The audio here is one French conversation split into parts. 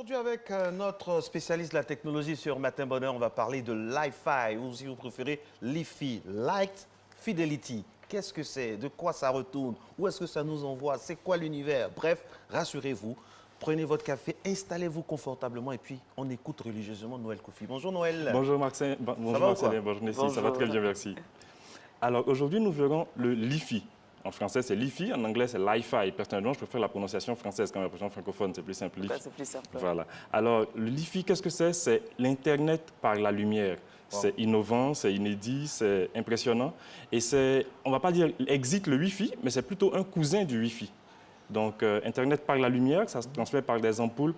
Aujourd'hui, avec notre spécialiste de la technologie sur Matin Bonheur, on va parler de Li-Fi, ou si vous préférez, Li-Fi, Light Fidelity. Qu'est-ce que c'est? De quoi ça retourne? Où est-ce que ça nous envoie? C'est quoi l'univers? Bref, rassurez-vous, prenez votre café, installez-vous confortablement et puis on écoute religieusement Noël Kofi. Bonjour Noël. Bonjour Marcin, bonjour Marcelin, bonjour Nessie, ça va très bien, merci. Alors aujourd'hui, nous verrons le Li-Fi. En français, c'est Li-Fi, en anglais, c'est Li-Fi. Personnellement, je préfère la prononciation française quand la prononciation francophone, c'est plus simple. C'est plus simple. Voilà. Alors, le Li-Fi, qu'est-ce que c'est? C'est l'Internet par la lumière. Wow. C'est innovant, c'est inédit, c'est impressionnant. Et c'est, on ne va pas dire exit le Wi-Fi, mais c'est plutôt un cousin du Wi-Fi. Donc, Internet par la lumière, ça se transmet par des ampoules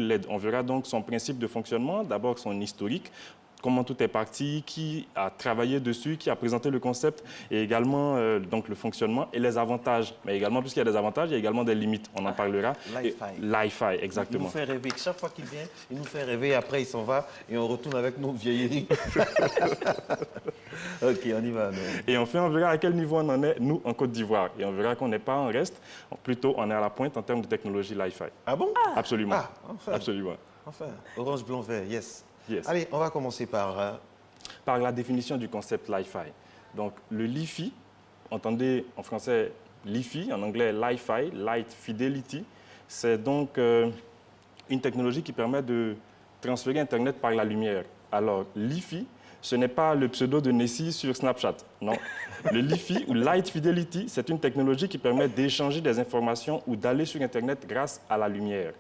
LED. On verra donc son principe de fonctionnement, d'abord son historique, comment tout est parti, qui a travaillé dessus, qui a présenté le concept, et également donc le fonctionnement et les avantages. Mais également, puisqu'il y a des avantages, il y a également des limites. On en parlera. Li-Fi, exactement. Il nous fait rêver. Chaque fois qu'il vient, il nous fait rêver. Après, il s'en va et on retourne avec nos vieilleries. OK, on y va. Et enfin, on verra à quel niveau on en est, nous, en Côte d'Ivoire. Et on verra qu'on n'est pas en reste. Plutôt, on est à la pointe en termes de technologie Li-Fi. Ah bon? Absolument. Ah, enfin. Absolument. Enfin, orange, blanc, vert, yes. Yes. Allez, on va commencer par... Par la définition du concept Li-Fi. Donc, le Li-Fi, entendez en français Li-Fi, en anglais Li-Fi, Light Fidelity, c'est donc une technologie qui permet de transférer Internet par la lumière. Alors, Li-Fi, ce n'est pas le pseudo de Nessie sur Snapchat, non. Le Li-Fi ou Light Fidelity, c'est une technologie qui permet d'échanger des informations ou d'aller sur Internet grâce à la lumière.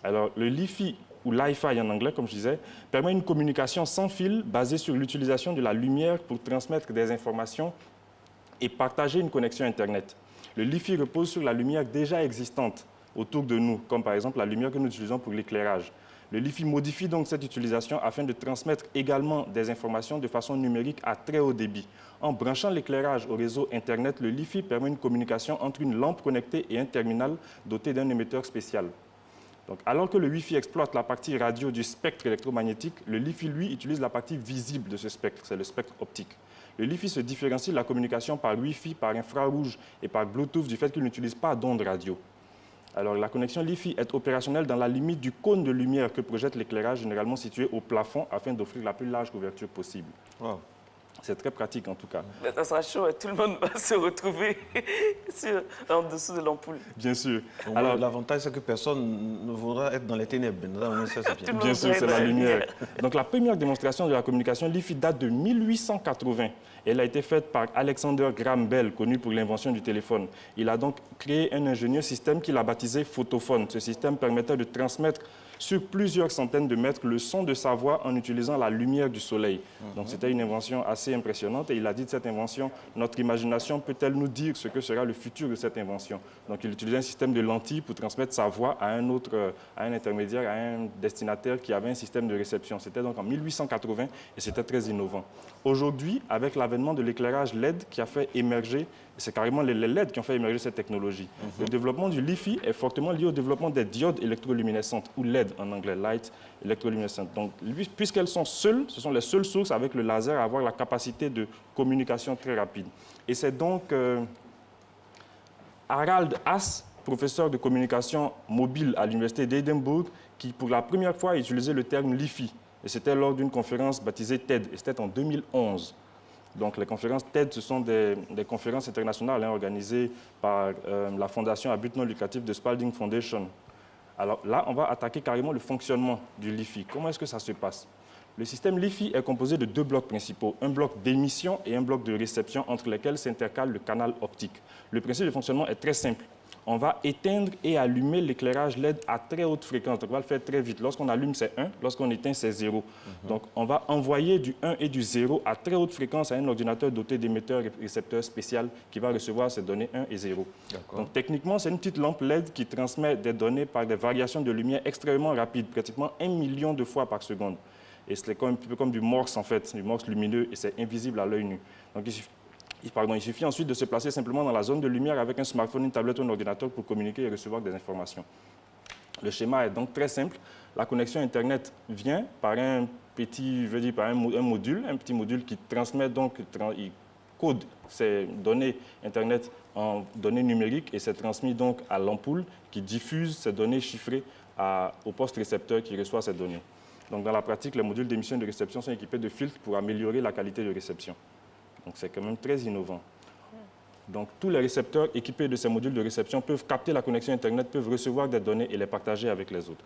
Alors, le Li-Fi ou Li-Fi en anglais, comme je disais, permet une communication sans fil basée sur l'utilisation de la lumière pour transmettre des informations et partager une connexion Internet. Le Li-Fi repose sur la lumière déjà existante autour de nous, comme par exemple la lumière que nous utilisons pour l'éclairage. Le Li-Fi modifie donc cette utilisation afin de transmettre également des informations de façon numérique à très haut débit. En branchant l'éclairage au réseau Internet, le Li-Fi permet une communication entre une lampe connectée et un terminal doté d'un émetteur spécial. Donc, alors que le Wi-Fi exploite la partie radio du spectre électromagnétique, le Li-Fi, lui, utilise la partie visible de ce spectre, c'est le spectre optique. Le Li-Fi se différencie de la communication par Wi-Fi, par infrarouge et par Bluetooth du fait qu'il n'utilise pas d'ondes radio. Alors, la connexion Li-Fi est opérationnelle dans la limite du cône de lumière que projette l'éclairage, généralement situé au plafond, afin d'offrir la plus large couverture possible. Wow. C'est très pratique, en tout cas. Ça sera chaud, tout le monde va se retrouver en dessous de l'ampoule. Bien sûr. Alors, l'avantage, c'est que personne ne voudra être dans les ténèbres. Bien sûr, c'est la lumière. Donc, la première démonstration de la communication Li-Fi date de 1880. Elle a été faite par Alexander Graham Bell, connu pour l'invention du téléphone. Il a donc créé un ingénieux système qu'il a baptisé photophone. Ce système permettait de transmettre sur plusieurs centaines de mètres le son de sa voix en utilisant la lumière du soleil. Donc c'était une invention assez impressionnante et il a dit de cette invention, notre imagination peut-elle nous dire ce que sera le futur de cette invention? Donc il utilisait un système de lentilles pour transmettre sa voix à un intermédiaire, à un destinataire qui avait un système de réception. C'était donc en 1880 et c'était très innovant. Aujourd'hui, avec l'avènement de l'éclairage LED qui a fait émerger, c'est carrément les LED qui ont fait émerger cette technologie. Le développement du Li-Fi est fortement lié au développement des diodes électroluminescentes, ou LED en anglais, Light Electroluminescent. Donc, puisqu'elles sont seules, ce sont les seules sources avec le laser à avoir la capacité de communication très rapide. Et c'est donc Harald Haas, professeur de communication mobile à l'université d'Édimbourg, qui pour la première fois a utilisé le terme Li-Fi. Et c'était lors d'une conférence baptisée TED, et c'était en 2011. Donc, les conférences TED, ce sont des conférences internationales organisées par la fondation à but non lucratif de Spalding Foundation. Alors là, on va attaquer carrément le fonctionnement du Li-Fi. Comment est-ce que ça se passe? Le système Li-Fi est composé de deux blocs principaux, un bloc d'émission et un bloc de réception entre lesquels s'intercale le canal optique. Le principe de fonctionnement est très simple. On va éteindre et allumer l'éclairage LED à très haute fréquence. Donc, on va le faire très vite. Lorsqu'on allume, c'est 1. Lorsqu'on éteint, c'est 0. Donc, on va envoyer du 1 et du 0 à très haute fréquence à un ordinateur doté d'émetteurs et récepteurs spéciaux qui va recevoir ces données 1 et 0. Donc, techniquement, c'est une petite lampe LED qui transmet des données par des variations de lumière extrêmement rapides, pratiquement 1 million de fois par seconde. Et c'est un peu comme du Morse, en fait, du Morse lumineux, et c'est invisible à l'œil nu. Donc, il suffit ensuite de se placer simplement dans la zone de lumière avec un smartphone, une tablette ou un ordinateur pour communiquer et recevoir des informations. Le schéma est donc très simple. La connexion Internet vient par un petit, un module, un petit module qui transmet donc, il code ces données Internet en données numériques et c'est transmis donc à l'ampoule qui diffuse ces données chiffrées au poste récepteur qui reçoit ces données. Donc, dans la pratique, les modules d'émission et de réception sont équipés de filtres pour améliorer la qualité de réception. Donc, c'est quand même très innovant. Donc, tous les récepteurs équipés de ces modules de réception peuvent capter la connexion Internet, peuvent recevoir des données et les partager avec les autres.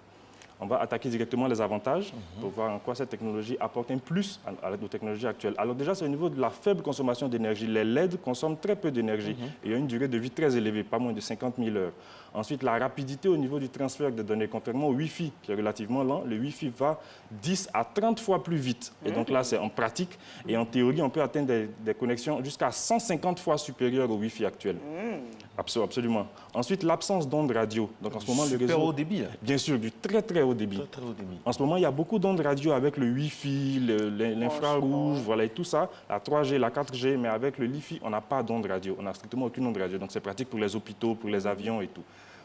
On va attaquer directement les avantages pour voir en quoi cette technologie apporte un plus à nos technologies actuelles. Alors déjà, c'est au niveau de la faible consommation d'énergie. Les LED consomment très peu d'énergie et ont une durée de vie très élevée, pas moins de 50 000 heures. Ensuite, la rapidité au niveau du transfert de données. Contrairement au Wi-Fi, qui est relativement lent, le Wi-Fi va 10 à 30 fois plus vite. Et donc là, c'est en pratique. Et en théorie, on peut atteindre des connexions jusqu'à 150 fois supérieures au Wi-Fi actuel. Absolument. Ensuite, l'absence d'ondes radio. Donc en ce moment, le réseau... Super haut débit. Bien sûr, du très très haut débit. Très haut débit. En ce moment, il y a beaucoup d'ondes radio avec le Wi-Fi, l'infrarouge, voilà, et tout ça, la 3G, la 4G, mais avec le Li-Fi, on n'a pas d'ondes radio. On n'a strictement aucune onde radio. Donc c'est pratique pour les hôpitaux, pour les avions et tout.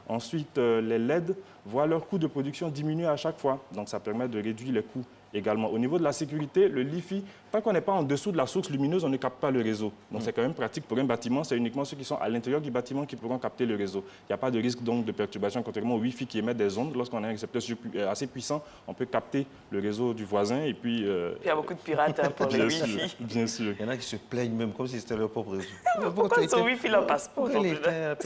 Ensuite, les LED voient leur coût de production diminuer à chaque fois. Donc ça permet de réduire les coûts également. Au niveau de la sécurité, le Li-Fi, tant qu'on n'est pas en dessous de la source lumineuse, on ne capte pas le réseau. Donc c'est quand même pratique pour un bâtiment. C'est uniquement ceux qui sont à l'intérieur du bâtiment qui pourront capter le réseau. Il n'y a pas de risque donc de perturbation, contrairement au Wi-Fi qui émet des ondes. Lorsqu'on a un récepteur assez puissant, on peut capter le réseau du voisin. Et puis, il y a beaucoup de pirates pour les Wi-Fi. Bien sûr. Il y en a qui se plaignent même comme si c'était leur propre réseau. Pourquoi son Wi-Fi n'en passe pas?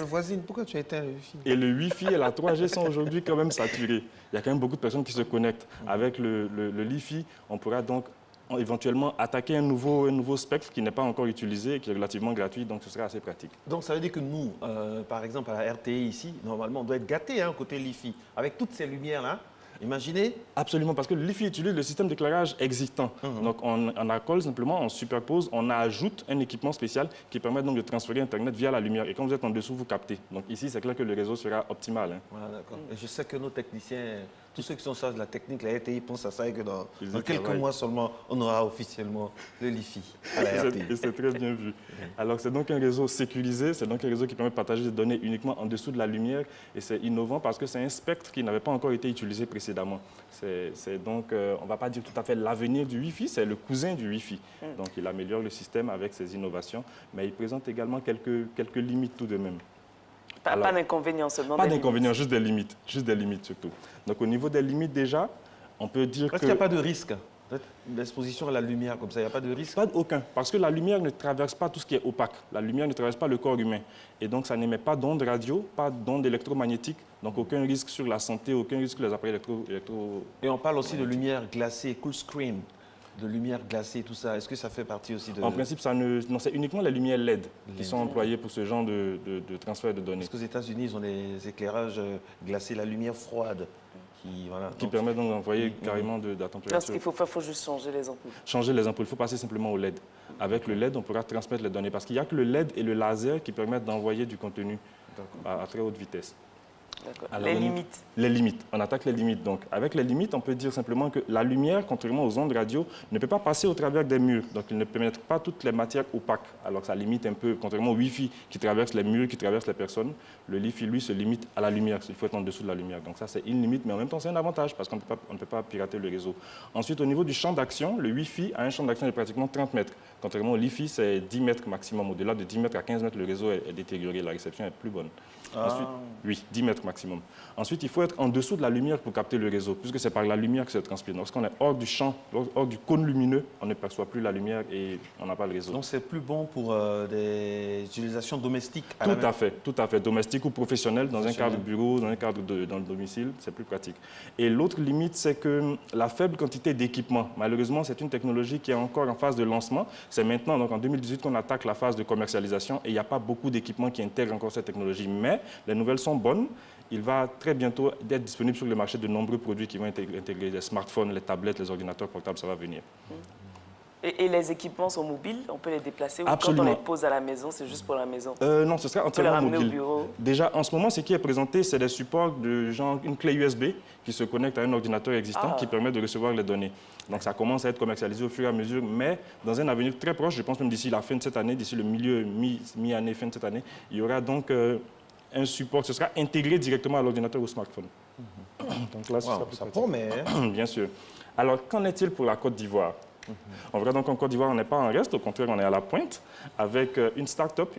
Voisine, pourquoi tu as éteint le Wi-Fi? Et le Wi-Fi et la 3G sont aujourd'hui quand même saturés. Il y a quand même beaucoup de personnes qui se connectent. Avec le Li-Fi, on pourra donc éventuellement attaquer un nouveau spectre qui n'est pas encore utilisé et qui est relativement gratuit, donc ce sera assez pratique. Donc ça veut dire que nous, par exemple à la RTI ici, normalement on doit être gâtés côté Li-Fi, avec toutes ces lumières-là. Imaginez. Absolument, parce que le Li-Fi utilise le système d'éclairage existant. Donc on accole simplement, on superpose, on ajoute un équipement spécial qui permet donc de transférer Internet via la lumière. Et quand vous êtes en dessous, vous captez. Donc ici, c'est clair que le réseau sera optimal. Voilà, d'accord. Et je sais que nos techniciens, tous ceux qui sont chargés de la technique, la RTI pensent à ça et que dans quelques mois seulement, on aura officiellement le Li-Fi à la RTI. Et c'est très bien vu. Alors c'est donc un réseau sécurisé, c'est donc un réseau qui permet de partager des données uniquement en dessous de la lumière. Et c'est innovant parce que c'est un spectre qui n'avait pas encore été utilisé précédemment. C'est donc, on ne va pas dire tout à fait l'avenir du Wi-Fi, c'est le cousin du Wi-Fi. Donc il améliore le système avec ses innovations, mais il présente également quelques limites tout de même. Pas d'inconvénients seulement. Pas d'inconvénients, juste des limites surtout. Donc au niveau des limites déjà, on peut dire que... Est-ce qu'il n'y a pas de risque d'exposition à la lumière comme ça, il n'y a pas de risque? Pas aucun, parce que la lumière ne traverse pas tout ce qui est opaque. La lumière ne traverse pas le corps humain. Et donc, ça n'émet pas d'ondes radio, pas d'ondes électromagnétiques. Donc, aucun risque sur la santé, aucun risque sur les appareils électro... Et on parle aussi de lumière glacée, cool screen, de lumière glacée, tout ça. Est-ce que ça fait partie aussi de... En principe, non, c'est uniquement les lumières LED qui sont employées pour ce genre de transfert de données. Parce qu'aux États-Unis, ils ont des éclairages glacés, la lumière froide. Qui permet donc d'envoyer carrément de la température. Ce qu'il faut faire, il faut juste changer les ampoules. Changer les ampoules, il faut passer simplement au LED. Avec le LED, on pourra transmettre les données parce qu'il n'y a que le LED et le laser qui permettent d'envoyer du contenu à très haute vitesse. Alors, les limites. Les limites. On attaque les limites. Donc, avec les limites, on peut dire simplement que la lumière, contrairement aux ondes radio, ne peut pas passer au travers des murs. Donc, il ne pénètre pas toutes les matières opaques. Alors, ça limite un peu, contrairement au Wi-Fi qui traverse les murs, qui traverse les personnes. Le Li-Fi, lui, se limite à la lumière. Il faut être en dessous de la lumière. Donc, ça, c'est une limite, mais en même temps, c'est un avantage parce qu'on ne peut pas pirater le réseau. Ensuite, au niveau du champ d'action, le Wi-Fi a un champ d'action de pratiquement 30 mètres. Contrairement au Li-Fi, c'est 10 mètres maximum. Au-delà de 10 mètres à 15 mètres, le réseau est détérioré. La réception est plus bonne. Ensuite, oui, 10 mètres maximum. Ensuite, il faut être en dessous de la lumière pour capter le réseau, puisque c'est par la lumière que se transmet. Lorsqu'on est hors du champ, hors du cône lumineux, on ne perçoit plus la lumière et on n'a pas le réseau. Donc, c'est plus bon pour des utilisations domestiques Tout à fait. Domestique ou professionnel, dans un cadre bureau, dans un cadre dans le domicile, c'est plus pratique. Et l'autre limite, c'est que la faible quantité d'équipement. Malheureusement, c'est une technologie qui est encore en phase de lancement. C'est maintenant, donc en 2018, qu'on attaque la phase de commercialisation et il n'y a pas beaucoup d'équipements qui intègrent encore cette technologie. Mais les nouvelles sont bonnes. Il va très bientôt être disponible sur le marché de nombreux produits qui vont intégrer les smartphones, les tablettes, les ordinateurs portables, ça va venir. Et les équipements sont mobiles? On peut les déplacer? Ou Absolument. quand on les pose à la maison, c'est juste pour la maison? Non, ce sera entièrement mobile. Au bureau. Déjà, en ce moment, ce qui est présenté, c'est des supports de genre une clé USB qui se connecte à un ordinateur existant qui permet de recevoir les données. Donc, ça commence à être commercialisé au fur et à mesure, mais dans un avenir très proche, je pense même d'ici la fin de cette année, d'ici le milieu, mi-année, fin de cette année, il y aura donc un support, ce sera intégré directement à l'ordinateur ou au smartphone. Donc là, ça promet. Bien sûr. Alors, qu'en est-il pour la Côte d'Ivoire? On verra donc en Côte d'Ivoire, on n'est pas en reste, au contraire, on est à la pointe, avec une start-up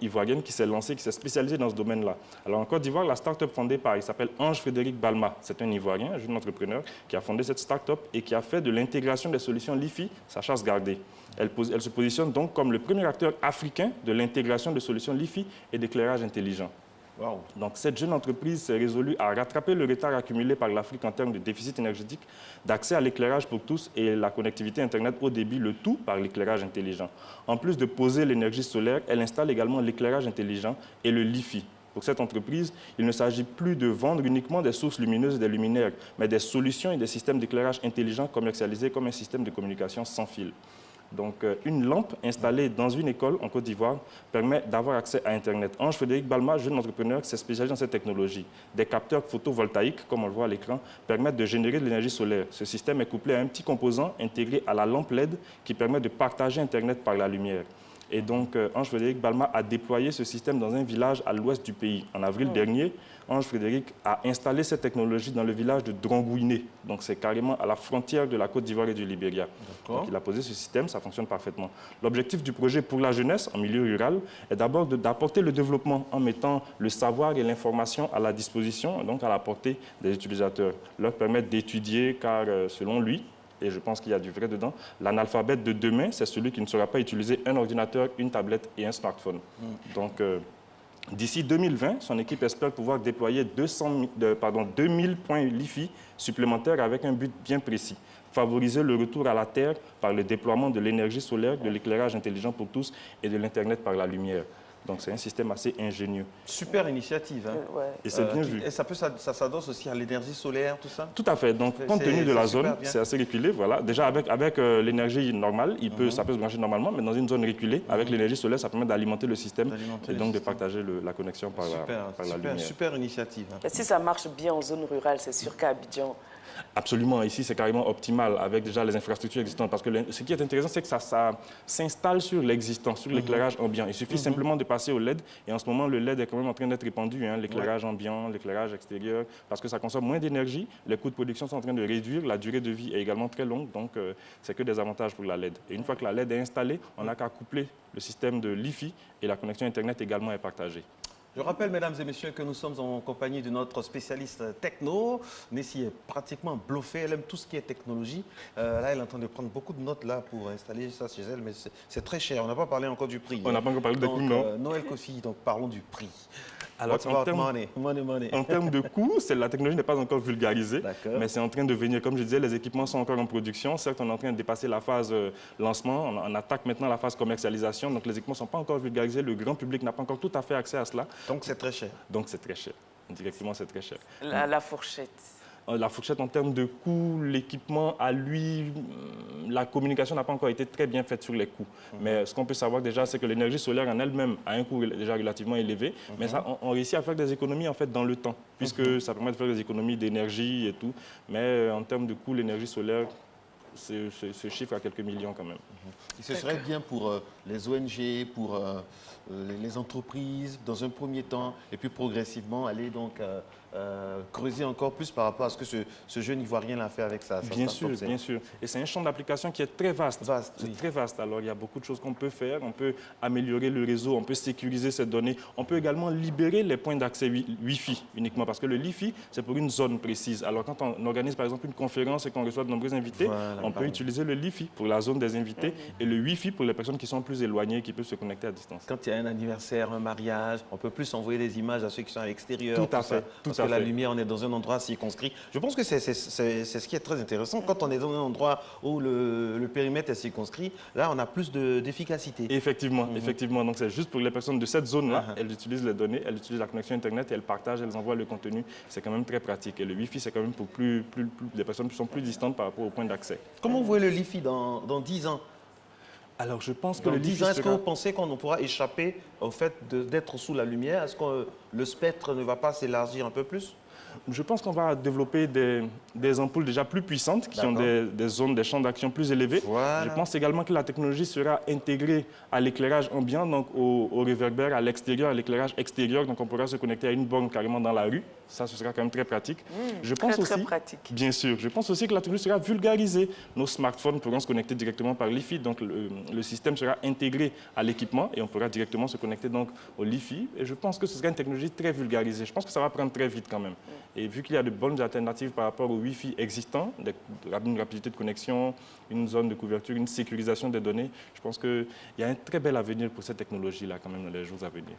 ivoirienne qui s'est lancée, qui s'est spécialisée dans ce domaine-là. Alors en Côte d'Ivoire, la start-up fondée par, il s'appelle Ange-Frédéric Balma. C'est un Ivoirien, un jeune entrepreneur, qui a fondé cette start-up et qui a fait de l'intégration des solutions LiFi sa chasse gardée. Elle se positionne donc comme le premier acteur africain de l'intégration de solutions LiFi et d'éclairage intelligent. Wow. Donc, cette jeune entreprise s'est résolue à rattraper le retard accumulé par l'Afrique en termes de déficit énergétique, d'accès à l'éclairage pour tous et la connectivité Internet haut débit, le tout par l'éclairage intelligent. En plus de poser l'énergie solaire, elle installe également l'éclairage intelligent et le LiFi. Pour cette entreprise, il ne s'agit plus de vendre uniquement des sources lumineuses et des luminaires, mais des solutions et des systèmes d'éclairage intelligent commercialisés comme un système de communication sans fil. Donc, une lampe installée dans une école en Côte d'Ivoire permet d'avoir accès à Internet. Ange-Frédéric Balma, jeune entrepreneur, s'est spécialisé dans cette technologie. Des capteurs photovoltaïques, comme on le voit à l'écran, permettent de générer de l'énergie solaire. Ce système est couplé à un petit composant intégré à la lampe LED qui permet de partager Internet par la lumière. Et donc, Ange-Frédéric Balma a déployé ce système dans un village à l'ouest du pays. En avril dernier, Ange-Frédéric a installé cette technologie dans le village de Drongouiné. Donc, c'est carrément à la frontière de la Côte d'Ivoire et du Libéria. Donc, il a posé ce système, ça fonctionne parfaitement. L'objectif du projet pour la jeunesse en milieu rural est d'abord d'apporter le développement en mettant le savoir et l'information à la disposition, donc à la portée des utilisateurs. Leur permettre d'étudier, car selon lui, et je pense qu'il y a du vrai dedans, l'analphabète de demain, c'est celui qui ne saura pas utiliser un ordinateur, une tablette et un smartphone. Donc, d'ici 2020, son équipe espère pouvoir déployer 2000 points LiFi supplémentaires avec un but bien précis. Favoriser le retour à la Terre par le déploiement de l'énergie solaire, de l'éclairage intelligent pour tous et de l'Internet par la lumière. Donc, c'est un système assez ingénieux. Super initiative. Hein. Ouais. Et c'est bien vu. Et ça s'adosse aussi à l'énergie solaire, tout ça? Tout à fait. Donc, compte tenu de la zone, c'est assez reculé. Voilà. Déjà, avec l'énergie normale, ça peut se brancher normalement, mais dans une zone reculée, avec l'énergie solaire, ça permet d'alimenter le système et donc de partager la connexion par la lumière. Super initiative. Hein. Et si ça marche bien en zone rurale, c'est sûr qu'à Abidjan... Absolument. Ici, c'est carrément optimal avec déjà les infrastructures existantes. Parce que ce qui est intéressant, c'est que ça s'installe sur l'existant, sur l'éclairage ambiant. Il suffit simplement de passer au LED. Et en ce moment, le LED est quand même en train d'être répandu, hein, l'éclairage ambiant, l'éclairage extérieur, parce que ça consomme moins d'énergie. Les coûts de production sont en train de réduire. La durée de vie est également très longue. Donc, c'est que des avantages pour la LED. Et une fois que la LED est installée, on n'a qu'à coupler le système de LiFi et la connexion Internet également est partagée. Je rappelle, mesdames et messieurs, que nous sommes en compagnie de notre spécialiste techno. Nessie est pratiquement bluffée, elle aime tout ce qui est technologie. Là, elle est en train de prendre beaucoup de notes là, pour installer ça chez elle, mais c'est très cher. On n'a pas parlé encore du prix. On n'a pas encore parlé de coût, non. Noël Kofi, donc parlons du prix. Alors, en termes de coût, la technologie n'est pas encore vulgarisée, mais c'est en train de venir. Comme je disais, les équipements sont encore en production. Certes, on est en train de dépasser la phase lancement. On attaque maintenant la phase commercialisation. Donc, les équipements ne sont pas encore vulgarisés. Le grand public n'a pas encore tout à fait accès à cela. Donc, c'est très cher. Donc, c'est très cher. Directement, c'est très cher. La fourchette. La fourchette en termes de coûts, l'équipement à lui, la communication n'a pas encore été très bien faite sur les coûts. Mais ce qu'on peut savoir déjà, c'est que l'énergie solaire en elle-même a un coût déjà relativement élevé. Mais ça, on réussit à faire des économies en fait dans le temps, puisque ça permet de faire des économies d'énergie et tout. Mais en termes de coût, l'énergie solaire se chiffre à quelques millions quand même. Et ce serait bien pour les ONG, pour les entreprises, dans un premier temps, et puis progressivement aller donc creuser encore plus par rapport à ce que ce jeune Ivoirien a fait avec sa Bien sûr, bien sûr. Et c'est un champ d'application qui est très vaste. C'est très vaste. Alors, il y a beaucoup de choses qu'on peut faire. On peut améliorer le réseau, on peut sécuriser ces données. On peut également libérer les points d'accès Wi-Fi uniquement, parce que le Wi-Fi, c'est pour une zone précise. Alors, quand on organise, par exemple, une conférence et qu'on reçoit de nombreux invités, on peut utiliser le Wi-Fi pour la zone des invités et le Wi-Fi pour les personnes qui sont plus éloignées, qui peuvent se connecter à distance. Quand il y a un anniversaire, un mariage, on peut plus envoyer des images à ceux qui sont à l'extérieur. Tout à fait. Parce que la lumière, on est dans un endroit circonscrit. Je pense que c'est ce qui est très intéressant. Quand on est dans un endroit où le périmètre est circonscrit, là, on a plus d'efficacité. Effectivement, effectivement. Donc, c'est juste pour les personnes de cette zone-là. Elles utilisent les données, elles utilisent la connexion Internet, elles partagent, elles envoient le contenu. C'est quand même très pratique. Et le Wi-Fi, c'est quand même pour des personnes qui sont plus distantes par rapport au point d'accès. Comment vous voyez le Wi-Fi dans 10 ans? Alors, je pense que dans le 10 ans, est-ce que vous pensez qu'on pourra échapper au fait d'être sous la lumière? Est-ce que le spectre ne va pas s'élargir un peu plus? Je pense qu'on va développer des ampoules déjà plus puissantes, qui ont des zones, des champs d'action plus élevés. Voilà. Je pense également que la technologie sera intégrée à l'éclairage ambiant, donc au réverbère, à l'extérieur, à l'éclairage extérieur. Donc on pourra se connecter à une borne carrément dans la rue Ça, ce sera quand même très pratique. Je pense Très, très aussi, pratique. bien sûr, je pense aussi que la technologie sera vulgarisée. Nos smartphones pourront se connecter directement par l'IFI, donc le système sera intégré à l'équipement et on pourra directement se connecter donc au LiFi. Et je pense que ce sera une technologie très vulgarisée. Je pense que ça va prendre très vite quand même. Et vu qu'il y a de bonnes alternatives par rapport au Wi-Fi existant, une rapidité de connexion, une zone de couverture, une sécurisation des données, je pense qu'il y a un très bel avenir pour cette technologie-là quand même dans les jours à venir.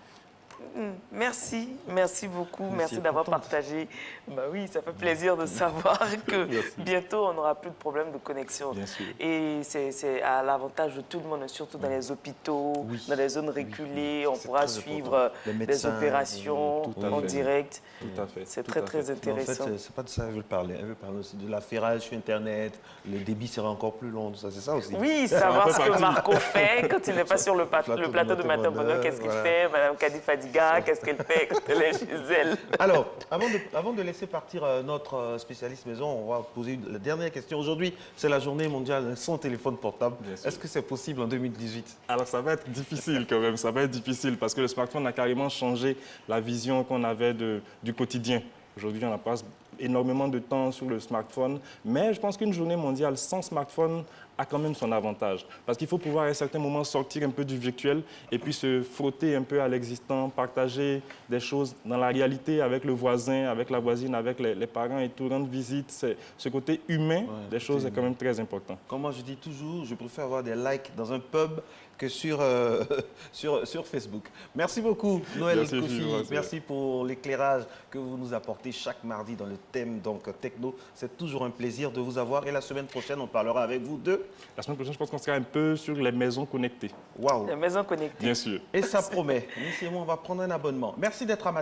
Merci, merci beaucoup, merci est d'avoir contente. partagé. Bah oui, ça fait plaisir de savoir que bientôt on n'aura plus de problème de connexion. Bien sûr. Et c'est à l'avantage de tout le monde, surtout dans les hôpitaux, Oui. dans les zones reculées, on C'est pourra très suivre important. Les des médecins, opérations tout à en fait. direct. Tout à fait. C'est tout très à très fait. Mais en fait, intéressant. c'est pas de ça qu'elle veut parler. Elle veut parler aussi de l'affairage sur Internet, le débit sera encore plus long, tout ça, c'est ça aussi. Oui, savoir ce que partie. Marco fait quand il n'est pas sur le plateau de Matin Bonheur, qu'est-ce qu'il voilà. fait, Madame Kadi Fadiga, qu'est-ce qu'elle fait quand elle est chez elle. Alors, avant de laisser partir notre spécialiste maison, on va poser la dernière question. Aujourd'hui, c'est la journée mondiale sans téléphone portable. Bien sûr. Est-ce que c'est possible en 2018? Alors ça va être difficile quand même, ça va être difficile parce que le smartphone a carrément changé la vision qu'on avait du quotidien. Aujourd'hui, on passe énormément de temps sur le smartphone, mais je pense qu'une journée mondiale sans smartphone a quand même son avantage. Parce qu'il faut pouvoir à un certain moment sortir un peu du virtuel et puis se frotter un peu à l'existant, partager des choses dans la réalité avec le voisin, avec la voisine, avec les parents et tout, rendre visite. Ce côté humain des choses est quand même très important. Comme moi, je dis toujours, je préfère avoir des likes dans un pub que sur, sur Facebook. Merci beaucoup, Noël Merci, Kofi. Gilles. Merci pour l'éclairage que vous nous apportez chaque mardi dans le thème donc, techno. C'est toujours un plaisir de vous avoir. Et la semaine prochaine, on parlera avec vous de... La semaine prochaine, je pense qu'on sera un peu sur les maisons connectées. Waouh! La maison connectée. Bien sûr. Et ça promet. Initialement, on va prendre un abonnement. Merci d'être amateur.